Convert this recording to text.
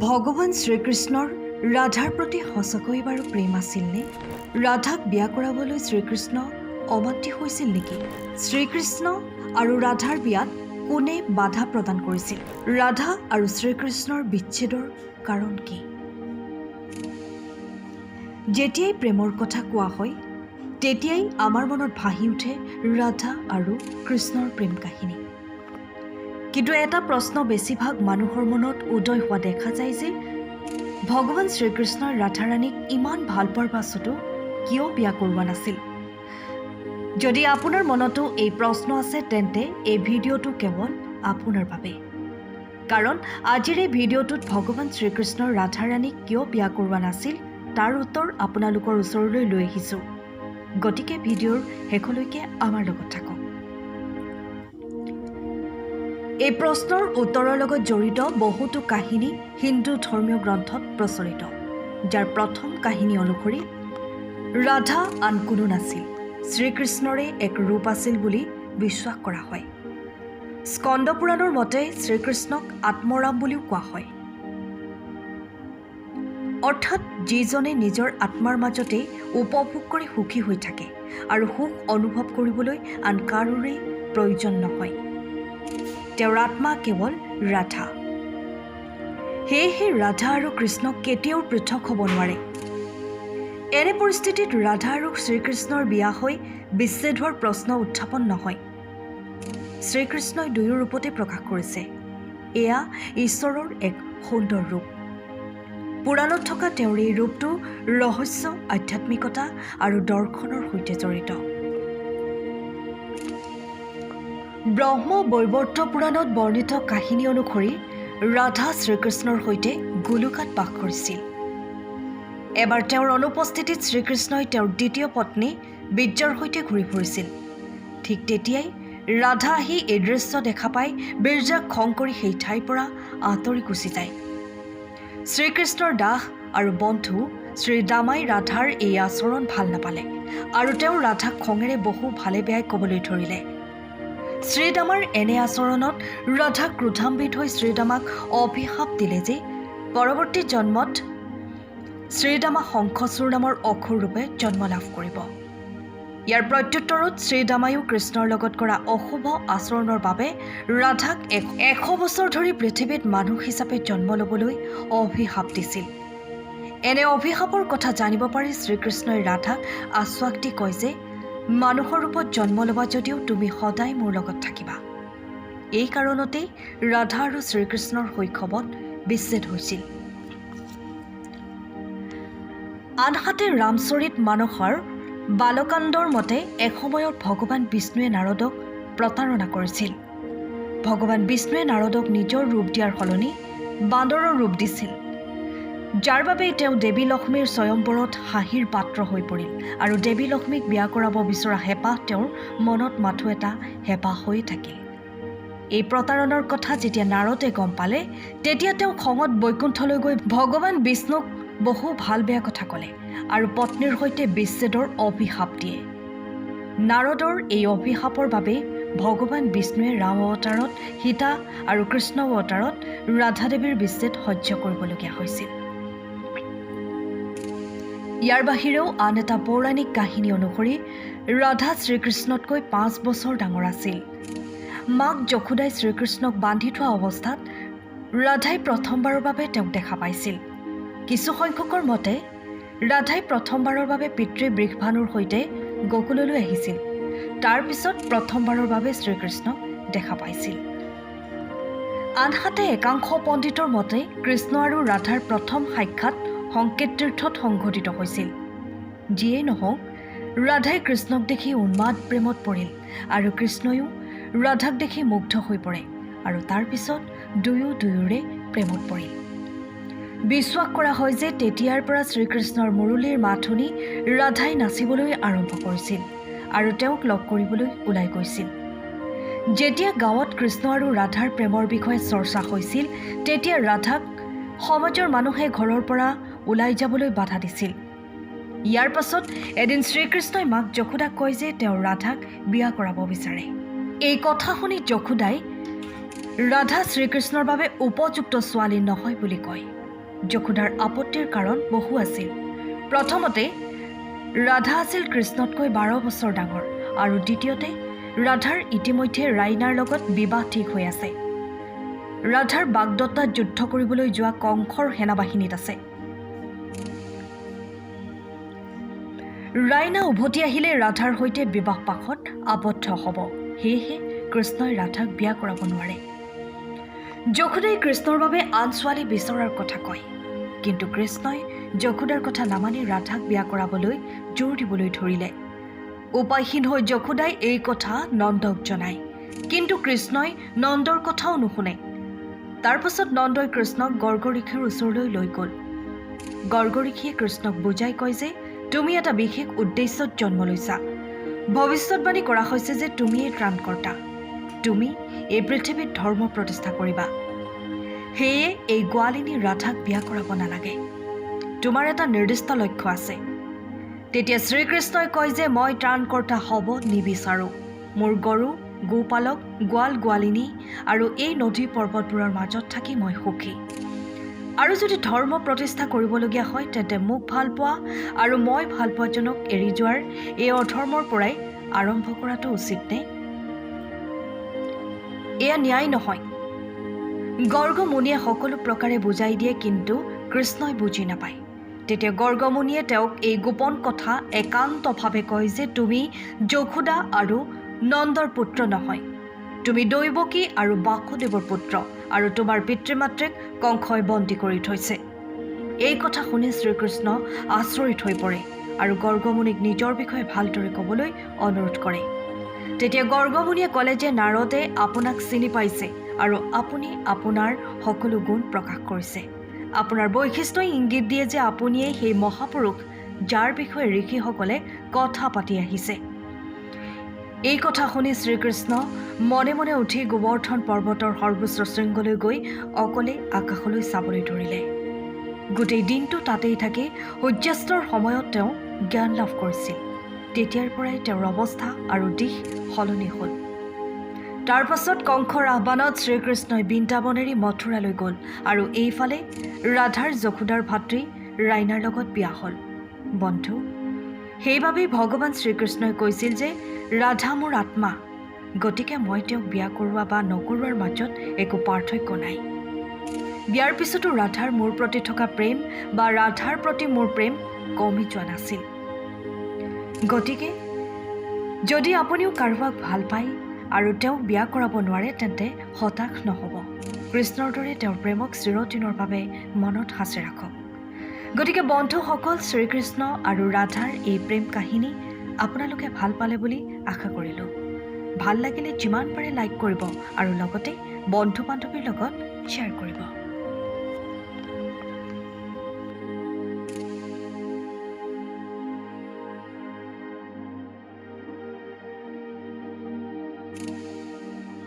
ভগৱান শ্ৰীকৃষ্ণৰ ৰাধাৰ প্ৰতি সঁচাকৈ বাৰু প্ৰেম আছিলনে? ৰাধাক বিয়া কৰাবলৈ শ্ৰীকৃষ্ণ অমান্তি হৈছিল নেকি? শ্ৰীকৃষ্ণ আৰু ৰাধাৰ বিয়াত কোনে বাধা প্ৰদান কৰিছিল? ৰাধা আৰু শ্ৰীকৃষ্ণৰ বিচ্ছেদৰ কাৰণ কি? যেতিয়াই প্ৰেমৰ কথা কোৱা হয় তেতিয়াই আমাৰ মনত ভাহি উঠে ৰাধা আৰু কৃষ্ণৰ প্ৰেম কাহিনী। কিন্তু এটা প্ৰশ্ন বেছিভাগ মানুহৰ মনত উদয় হোৱা দেখা যায় যে ভগৱান শ্ৰীকৃষ্ণই ৰাধাৰাণীক ইমান ভাল পোৱাৰ পাছতো কিয় বিয়া কৰোৱা নাছিল? যদি আপোনাৰ মনতো এই প্ৰশ্ন আছে তেন্তে এই ভিডিঅ'টো কেৱল আপোনাৰ বাবে। কাৰণ আজিৰ এই ভিডিঅ'টোত ভগৱান শ্ৰীকৃষ্ণৰ ৰাধাৰাণীক কিয় বিয়া কৰোৱা নাছিল তাৰ উত্তৰ আপোনালোকৰ ওচৰলৈ লৈ আহিছোঁ। গতিকে ভিডিঅ'ৰ শেষলৈকে আমাৰ লগত থাকক। এই প্ৰশ্নৰ উত্তৰৰ লগত জড়িত বহুতো কাহিনী হিন্দু ধৰ্মীয় গ্ৰন্থত প্ৰচলিত, যাৰ প্ৰথম কাহিনী অনুসৰি ৰাধা আন কোনো নাছিল, শ্ৰীকৃষ্ণৰে এক ৰূপ আছিল বুলি বিশ্বাস কৰা হয়। স্কন্দ পুৰাণৰ মতে শ্ৰীকৃষ্ণক আত্মৰাম বুলিও কোৱা হয়, অৰ্থাৎ যিজনে নিজৰ আত্মাৰ মাজতে উপভোগ কৰি সুখী হৈ থাকে আৰু সুখ অনুভৱ কৰিবলৈ আন কাৰোৰে প্ৰয়োজন নহয়। তেওঁৰ আত্মা কেৱল ৰাধা। সেয়েহে ৰাধা আৰু কৃষ্ণক কেতিয়াও পৃথক হ'ব নোৱাৰে। এনে পৰিস্থিতিত ৰাধা আৰু শ্ৰীকৃষ্ণৰ বিয়া হৈ বিচ্ছেদ হোৱাৰ প্ৰশ্ন উত্থাপন নহয়। শ্ৰীকৃষ্ণই দুয়ো ৰূপতে প্ৰকাশ কৰিছে। এয়া ঈশ্বৰৰ এক সুন্দৰ ৰূপ। পুৰাণত থকা তেওঁৰ এই ৰূপটো ৰহস্য, আধ্যাত্মিকতা আৰু দৰ্শনৰ সৈতে জড়িত। ব্ৰহ্ম বৈবৰ্ত পুৰাণত বৰ্ণিত কাহিনী অনুসৰি ৰাধা শ্ৰীকৃষ্ণৰ সৈতে গোলোকাত বাস কৰিছিল। এবাৰ তেওঁৰ অনুপস্থিতিত শ্ৰীকৃষ্ণই তেওঁৰ দ্বিতীয় পত্নী বিদ্যাৰ সৈতে ঘূৰি ফুৰিছিল। ঠিক তেতিয়াই ৰাধা আহি এই দৃশ্য দেখা পাই বিৰজাক খং কৰি সেই ঠাইৰ পৰা আঁতৰি গুচি যায়। শ্ৰীকৃষ্ণৰ দাস আৰু বন্ধু শ্ৰীদামাই ৰাধাৰ এই আচৰণ ভাল নাপালে আৰু তেওঁ ৰাধাক খঙেৰে বহু ভালে বেয়াই ক'বলৈ ধৰিলে। শ্ৰীদামাৰ এনে আচৰণত ৰাধা ক্ৰোধান্বিত হৈ শ্ৰীদামাক অভিশাপ দিলে যে পৰৱৰ্তী জন্মত শ্ৰীদামা শংখচূড় নামৰ অসুৰ ৰূপে জন্ম লাভ কৰিব। ইয়াৰ প্ৰত্যুত্তৰত শ্ৰীদামায়ো কৃষ্ণৰ লগত কৰা অশুভ আচৰণৰ বাবে ৰাধাক 100 বছৰ ধৰি পৃথিৱীত মানুহ হিচাপে জন্ম ল'বলৈ অভিশাপ দিছিল। এনে অভিশাপৰ কথা জানিব পাৰি শ্ৰীকৃষ্ণই ৰাধাক আশ্বাস দি কয় যে মানুহৰ ৰূপত জন্ম ল'বা যদিও তুমি সদায় মোৰ লগত থাকিবা। এই কাৰণতেই ৰাধা আৰু শ্ৰীকৃষ্ণৰ শৈশৱত বিচ্ছেদ হৈছিল। আনহাতে ৰামচৰিত মানসৰ বালকাণ্ডৰ মতে এসময়ত ভগৱান বিষ্ণুৱে নাৰদক প্ৰতাৰণা কৰিছিল। ভগৱান বিষ্ণুৱে নাৰদক নিজৰ ৰূপ দিয়াৰ সলনি বান্দৰৰ ৰূপ দিছিল, যাৰ বাবে তেওঁ দেৱী লক্ষ্মীৰ স্বয়ম্বৰত হাঁহিৰ পাত্ৰ হৈ পৰিল আৰু দেৱী লক্ষ্মীক বিয়া কৰাব বিচৰা হেঁপাহ তেওঁৰ মনত মাথো এটা হেঁপাহ হৈ থাকিল। এই প্ৰতাৰণাৰ কথা যেতিয়া নাৰদে গম পালে তেতিয়া তেওঁ খঙত বৈকুণ্ঠলৈ গৈ ভগৱান বিষ্ণুক বহু ভাল বেয়া কথা ক'লে আৰু পত্নীৰ সৈতে বিচ্ছেদৰ অভিশাপ দিয়ে। নাৰদৰ এই অভিশাপৰ বাবে ভগৱান বিষ্ণুৱে ৰাম অৱতাৰত সীতা আৰু কৃষ্ণ অৱতাৰত ৰাধাদেৱীৰ বিচ্ছেদ সহ্য কৰিবলগীয়া হৈছিল। ইয়াৰ বাহিৰেও আন এটা পৌৰাণিক কাহিনী অনুসৰি ৰাধা শ্ৰীকৃষ্ণতকৈ 5 বছৰ ডাঙৰ আছিল। মাক যশোদাই শ্ৰীকৃষ্ণক বান্ধি থোৱা অৱস্থাত ৰাধাই প্ৰথমবাৰৰ বাবে তেওঁক দেখা পাইছিল। কিছু সংখ্যকৰ মতে ৰাধাই প্ৰথমবাৰৰ বাবে পিতৃ বৃষভানুৰ সৈতে গকুললৈ আহিছিল। তাৰ পিছত প্ৰথমবাৰৰ বাবে শ্ৰীকৃষ্ণক দেখা পাইছিল। আনহাতে একাংশ পণ্ডিতৰ মতে কৃষ্ণ আৰু ৰাধাৰ প্ৰথম সাক্ষাৎ সংকেত তীৰ্থত সংঘটিত হৈছিল। যিয়েই নহওক ৰাধাই কৃষ্ণক দেখি উন্মাদ প্ৰেমত পৰিল আৰু কৃষ্ণয়ো ৰাধাক দেখি মুগ্ধ হৈ পৰে আৰু তাৰ পিছত দুয়োৰে প্ৰেমত পৰিল। বিশ্বাস কৰা হয় যে তেতিয়াৰ পৰা শ্ৰীকৃষ্ণৰ মুৰলীৰ মাত শুনি ৰাধাই নাচিবলৈ আৰম্ভ কৰিছিল আৰু তেওঁক লগ কৰিবলৈ ওলাই গৈছিল। যেতিয়া গাঁৱত কৃষ্ণ আৰু ৰাধাৰ প্ৰেমৰ বিষয়ে চৰ্চা হৈছিল তেতিয়া ৰাধাক সমাজৰ মানুহে ঘৰৰ পৰা ওলাই যাবলৈ বাধা দিছিল। ইয়াৰ পাছত এদিন শ্ৰীকৃষ্ণই মাক যশোদাক কয় যে তেওঁ ৰাধাক বিয়া কৰাব বিচাৰে। এই কথা শুনি যশোদাই ৰাধা শ্ৰীকৃষ্ণৰ বাবে উপযুক্ত ছোৱালী নহয় বুলি কয় যশোদাৰ আপত্তিৰ কাৰণ বহু আছিল। প্ৰথমতে ৰাধা আছিল কৃষ্ণতকৈ 12 বছৰ ডাঙৰ, আৰু দ্বিতীয়তে ৰাধাৰ ইতিমধ্যে ৰাইনাৰ লগত বিবাহ ঠিক হৈ আছে। ৰাধাৰ বাগদত্তাত যুদ্ধ কৰিবলৈ যোৱা কংসৰ সেনাবাহিনীত আছে। ৰাইনা উভতি আহিলে ৰাধাৰ সৈতে বিবাহ পাশত আবদ্ধ হ'ব। সেয়েহে কৃষ্ণই ৰাধাক বিয়া কৰাব নোৱাৰে। যশোদাই কৃষ্ণৰ বাবে আন ছোৱালী বিচৰাৰ কথা কয়, কিন্তু কৃষ্ণই যশোদাৰ কথা নামানি ৰাধাক বিয়া কৰাবলৈ জোৰ দিবলৈ ধৰিলে। উপায়হীন হৈ যশোদাই এই কথা নন্দক জনায়, কিন্তু কৃষ্ণই নন্দৰ কথাও নুশুনে। তাৰ পাছত নন্দই কৃষ্ণক গৰ্গঋষিৰ ওচৰলৈ লৈ গ'ল। গৰ্গঋষিয়ে কৃষ্ণক বুজাই কয় যে তুমি এটা বিশেষ উদ্দেশ্যত জন্ম লৈছা। ভৱিষ্যতবাণী কৰা হৈছে যে তুমিয়েই ত্ৰাণকৰ্তা। তুমি এই পৃথিৱীত ধৰ্ম প্ৰতিষ্ঠা কৰিবা। সেয়ে এই গোৱালিনী ৰাধাক বিয়া কৰাব নালাগে। তোমাৰ এটা নিৰ্দিষ্ট লক্ষ্য আছে। তেতিয়া শ্ৰীকৃষ্ণই কয় যে মই ত্ৰাণকৰ্তা হ'ব নিবিচাৰোঁ। মোৰ গৰু, গোপালক, গোৱাল গোৱালিনী আৰু এই নদী পৰ্বতবোৰৰ মাজত থাকি মই সুখী। আৰু যদি ধৰ্ম প্ৰতিষ্ঠা কৰিবলগীয়া হয় তেন্তে মোক ভাল পোৱা আৰু মই ভাল পোৱাজনক এৰি যোৱাৰ এই অধৰ্মৰ পৰাই আৰম্ভ কৰাটো উচিত নে? এয়া ন্যায় নহয়। গৰ্গমুনিয়ে সকলো প্ৰকাৰে বুজাই দিয়ে, কিন্তু কৃষ্ণই বুজি নাপায়। তেতিয়া গৰ্গমুনিয়ে তেওঁক এই গোপন কথা একান্তভাৱে কয় যে তুমি যশোদা আৰু নন্দৰ পুত্ৰ নহয়। তুমি দৈৱকী আৰু বাসুদেৱৰ পুত্ৰ, আৰু তোমাৰ পিতৃ মাতৃক কংসই বন্দী কৰি থৈছে। এই কথা শুনি শ্ৰীকৃষ্ণ আচৰিত হৈ পৰে আৰু গৰ্গমুনিক নিজৰ বিষয়ে ভালদৰে ক'বলৈ অনুৰোধ কৰে। তেতিয়া গৰ্গমুনিয়ে ক'লে যে নাৰদে আপোনাক চিনি পাইছে আৰু আপুনি আপোনাৰ সকলো গুণ প্ৰকাশ কৰিছে। আপোনাৰ বৈশিষ্ট্যই ইংগিত দিয়ে যে আপুনিয়েই সেই মহাপুৰুষ যাৰ বিষয়ে ঋষিসকলে কথা পাতি আহিছে। এই কথা শুনি শ্ৰীকৃষ্ণ মনে মনে উঠি গোৱৰ্ধন পৰ্বতৰ সৰ্বোচ্চ শৃংগলৈ গৈ অকলে আকাশলৈ চাবলৈ ধৰিলে। গোটেই দিনটো তাতেই থাকি সূৰ্যাস্তৰ সময়ত তেওঁ জ্ঞান লাভ কৰিছিল। তেতিয়াৰ পৰাই তেওঁৰ অৱস্থা আৰু দিশ সলনি হ'ল। তাৰ পাছত কংসৰ আহ্বানত শ্ৰীকৃষ্ণই বৃন্দাবন এৰি মথুৰালৈ গ'ল আৰু এইফালে ৰাধাৰ যশোদাৰ ভাতৃ ৰাইনাৰ লগত বিয়া হ'ল। বন্ধু, সেইবাবেই ভগৱান শ্ৰীকৃষ্ণই কৈছিল যে ৰাধা মোৰ আত্মা, গতিকে মই তেওঁক বিয়া কৰোৱা বা নকৰোৱাৰ মাজত একো পাৰ্থক্য নাই। বিয়াৰ পিছতো ৰাধাৰ মোৰ প্ৰতি থকা প্ৰেম বা ৰাধাৰ প্ৰতি মোৰ প্ৰেম কমি যোৱা নাছিল। গতিকে যদি আপুনিও কাৰোবাক ভাল পায় আৰু তেওঁক বিয়া কৰাব নোৱাৰে তেন্তে হতাশ নহ'ব। কৃষ্ণৰ দৰে তেওঁৰ প্ৰেমক চিৰদিনৰ বাবে মনত সাঁচি ৰাখক। গতিকে বন্ধুসকল, শ্ৰীকৃষ্ণ আৰু ৰাধাৰ এই প্ৰেম কাহিনী আপোনালোকে ভাল পালে বুলি আশা কৰিলোঁ। ভাল লাগিলে যিমান পাৰে লাইক কৰিব আৰু লগতে বন্ধু বান্ধৱীৰ লগত শ্বেয়াৰ কৰিব।